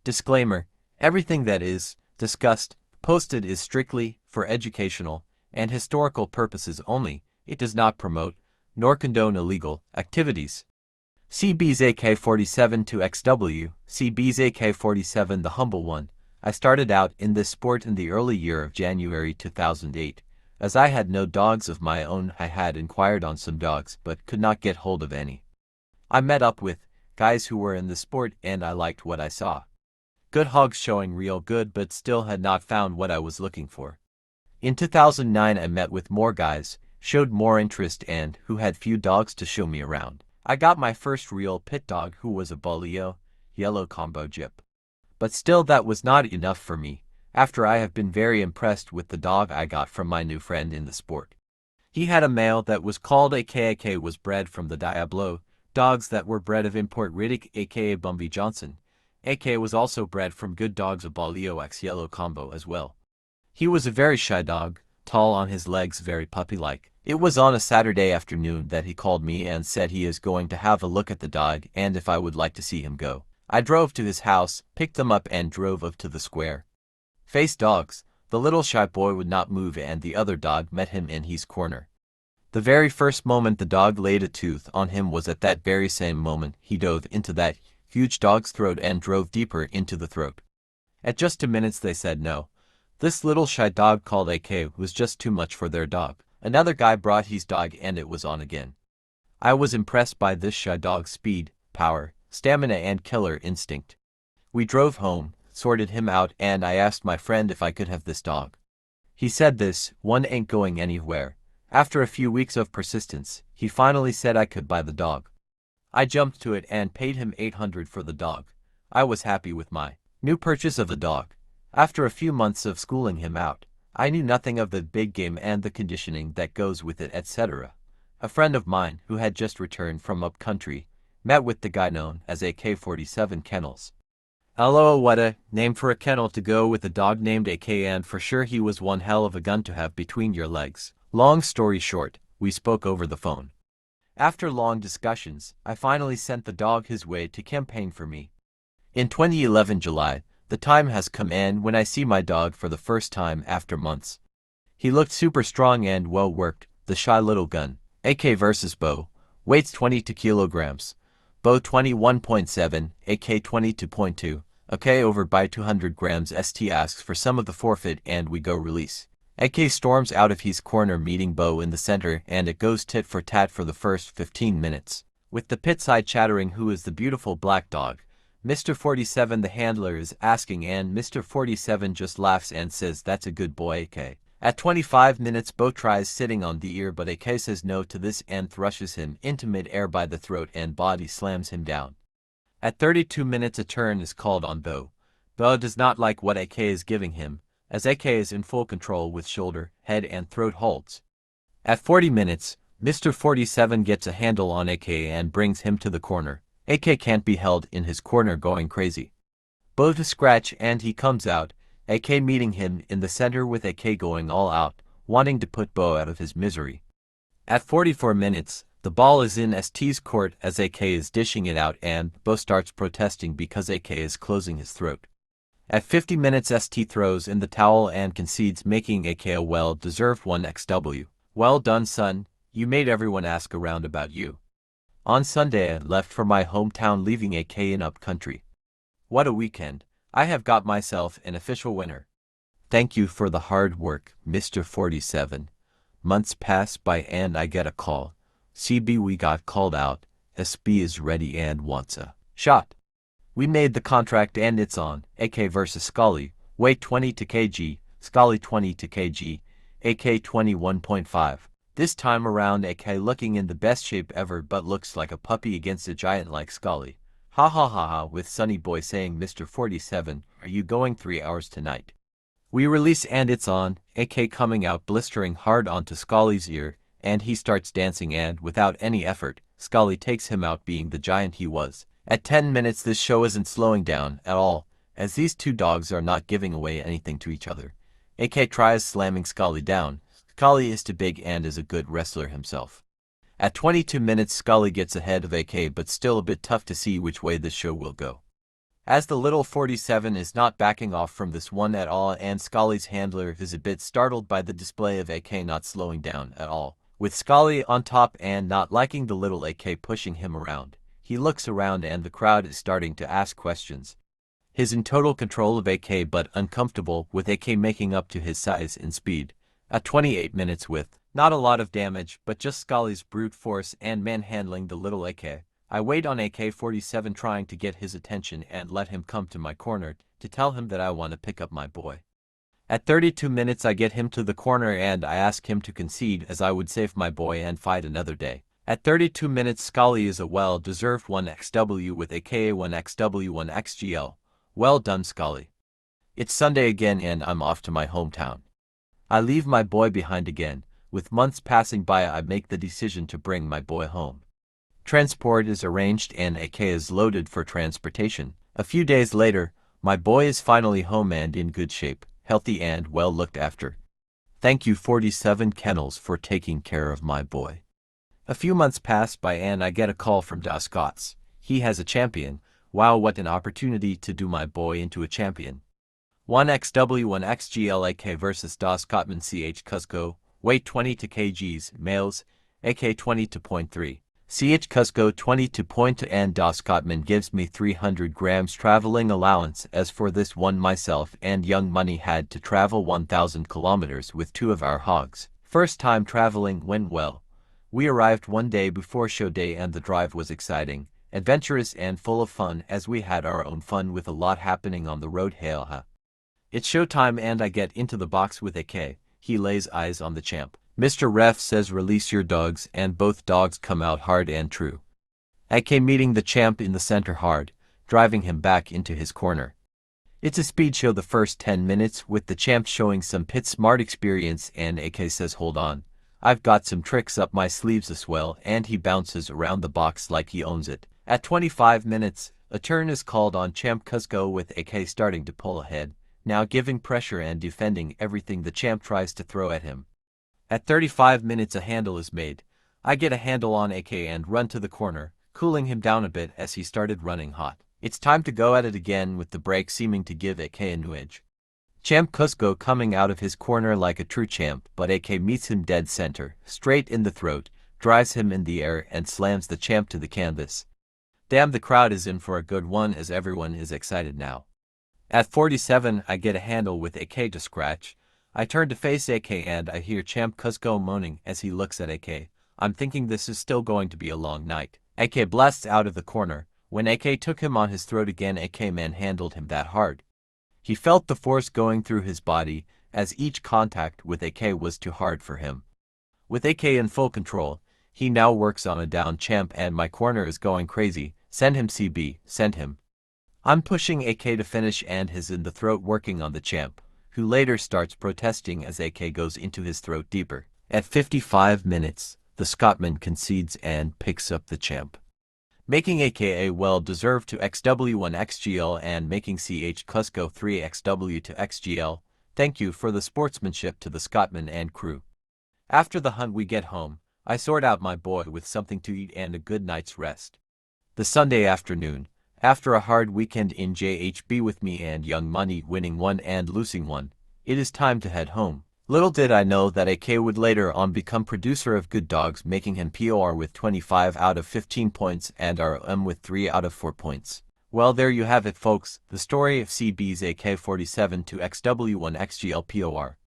Disclaimer: everything that is discussed, posted is strictly for educational and historical purposes only. It does not promote nor condone illegal activities. CB's AK47 to XW, CB's AK47 the humble one. I started out in this sport in the early year of January 2008. As I had no dogs of my own, I had inquired on some dogs but could not get hold of any. I met up with guys who were in the sport and I liked what I saw. Good hogs showing real good, but still had not found what I was looking for. In 2009 I met with more guys, showed more interest and who had few dogs to show me around. I got my first real pit dog, who was a Bolio yellow combo jip. But still that was not enough for me, after I have been very impressed with the dog I got from my new friend in the sport. He had a male that was called AK was bred from the Diablo dogs that were bred of import Riddick aka Bumby Johnson. AK was also bred from good dogs of Bolio X yellow combo as well. He was a very shy dog, tall on his legs, very puppy-like. It was on a Saturday afternoon that he called me and said he is going to have a look at the dog and if I would like to see him go. I drove to his house, picked them up and drove up to the square. Face dogs. The little shy boy would not move and the other dog met him in his corner. The very first moment the dog laid a tooth on him was at that very same moment he dove into that huge dog's throat and drove deeper into the throat. At just 2 minutes they said no. This little shy dog called AK was just too much for their dog. Another guy brought his dog and it was on again. I was impressed by this shy dog's speed, power, stamina and killer instinct. We drove home, sorted him out and I asked my friend if I could have this dog. He said this one ain't going anywhere. After a few weeks of persistence, he finally said I could buy the dog. I jumped to it and paid him $800 for the dog. I was happy with my new purchase of the dog. After a few months of schooling him out, I knew nothing of the big game and the conditioning that goes with it, etc. A friend of mine, who had just returned from up country, met with the guy known as AK47 Kennels. Hello, what a name for a kennel to go with a dog named AK, and for sure he was one hell of a gun to have between your legs. Long story short, we spoke over the phone. After long discussions, I finally sent the dog his way to campaign for me. In 2011 July, the time has come and when I see my dog for the first time after months. He looked super strong and well worked, the shy little gun. AK versus Bo. Weights 22 kilograms. Bo 21.7, AK 22.2. AK over by 200 grams. ST asks for some of the forfeit and we go release. AK storms out of his corner meeting Bo in the center and it goes tit for tat for the first 15 minutes. With the pit side chattering who is the beautiful black dog. Mr. 47 the handler is asking and Mr. 47 just laughs and says that's a good boy AK. At 25 minutes Bo tries sitting on the ear but AK says no to this and thrushes him into mid-air by the throat and body slams him down. At 32 minutes a turn is called on Bo. Bo does not like what AK is giving him, as AK is in full control with shoulder, head and throat holds. At 40 minutes, Mr. 47 gets a handle on AK and brings him to the corner. AK can't be held in his corner going crazy. Bo to scratch and he comes out, AK meeting him in the center with AK going all out, wanting to put Bo out of his misery. At 44 minutes, the ball is in ST's court as AK is dishing it out and Bo starts protesting because AK is closing his throat. At 50 minutes ST throws in the towel and concedes, making AK a well-deserved 1XW. Well done son, you made everyone ask around about you. On Sunday I left for my hometown leaving AK in up country. What a weekend. I have got myself an official winner. Thank you for the hard work, Mr. 47. Months pass by and I get a call. CB we got called out. SB is ready and wants a shot. We made the contract and it's on. AK versus Scully. Weight 20 to kg. Scully 20 to kg. AK 21.5. This time around AK looking in the best shape ever but looks like a puppy against a giant like Scully. Ha ha ha ha, with Sunny Boy saying Mr. 47, are you going 3 hours tonight? We release and it's on, AK coming out blistering hard onto Scully's ear, and he starts dancing and without any effort, Scully takes him out being the giant he was. At 10 minutes this show isn't slowing down at all, as these two dogs are not giving away anything to each other. AK tries slamming Scully down. Scully is too big and is a good wrestler himself. At 22 minutes Scully gets ahead of AK but still a bit tough to see which way this show will go. As the little 47 is not backing off from this one at all, and Scully's handler is a bit startled by the display of AK not slowing down at all. With Scully on top and not liking the little AK pushing him around, he looks around and the crowd is starting to ask questions. He's in total control of AK but uncomfortable with AK making up to his size and speed. At 28 minutes with not a lot of damage but just Scully's brute force and manhandling the little AK, I wait on AK47 trying to get his attention and let him come to my corner to tell him that I want to pick up my boy. At 32 minutes I get him to the corner and I ask him to concede as I would save my boy and fight another day. At 32 minutes Scully is a well-deserved 1xW with aka 1xW1xGL. Well done Scully. It's Sunday again and I'm off to my hometown. I leave my boy behind again. With months passing by I make the decision to bring my boy home. Transport is arranged and AK is loaded for transportation. A few days later, my boy is finally home and in good shape, healthy and well looked after. Thank you 47 Kennels for taking care of my boy. A few months pass by and I get a call from Das Scots. He has a champion. Wow, what an opportunity to do my boy into a champion. 1xW1xGLAK vs Das Scottman CH Cusco, weight 22 kgs, males, AK 22.3. CH Cusco 22.2 and Das Scottman gives me 300 grams traveling allowance. As for this one, myself and Young Money had to travel 1,000 kilometers with two of our hogs. First time traveling went well. We arrived one day before show day and the drive was exciting, adventurous and full of fun as we had our own fun with a lot happening on the road. Hail. It's showtime and I get into the box with AK. He lays eyes on the champ. Mr. Ref says release your dogs and both dogs come out hard and true. AK meeting the champ in the center hard, driving him back into his corner. It's a speed show the first 10 minutes with the champ showing some pit smart experience and AK says hold on. I've got some tricks up my sleeves as well, and he bounces around the box like he owns it. At 25 minutes, a turn is called on Champ Cusco with AK starting to pull ahead, now giving pressure and defending everything the champ tries to throw at him. At 35 minutes a handle is made. I get a handle on AK and run to the corner, cooling him down a bit as he started running hot. It's time to go at it again with the break seeming to give AK a new edge. Champ Cusco coming out of his corner like a true champ, but AK meets him dead center, straight in the throat, drives him in the air and slams the champ to the canvas. Damn, the crowd is in for a good one as everyone is excited now. At 47 I get a handle with AK to scratch. I turn to face AK and I hear Champ Cusco moaning as he looks at AK. I'm thinking this is still going to be a long night. AK blasts out of the corner. When AK took him on his throat again, AK manhandled him that hard. He felt the force going through his body as each contact with AK was too hard for him. With AK in full control, he now works on a down champ and my corner is going crazy. Send him CB, send him. I'm pushing AK to finish and he's in the throat working on the champ, who later starts protesting as AK goes into his throat deeper. At 55 minutes, the Scotsman concedes and picks up the champ, making AK a well-deserved 2xW1xGL and making CH Cusco 3xW to XGL. Thank you for the sportsmanship to the Scotsman and crew. After the hunt we get home, I sort out my boy with something to eat and a good night's rest. The Sunday afternoon, after a hard weekend in JHB with me and Young Money winning one and losing one, it is time to head home. Little did I know that AK would later on become producer of Good Dogs, making him POR with 25 out of 15 points and RM with 3 out of 4 points. Well, there you have it folks, the story of CB's AK47 to XW1XGL POR.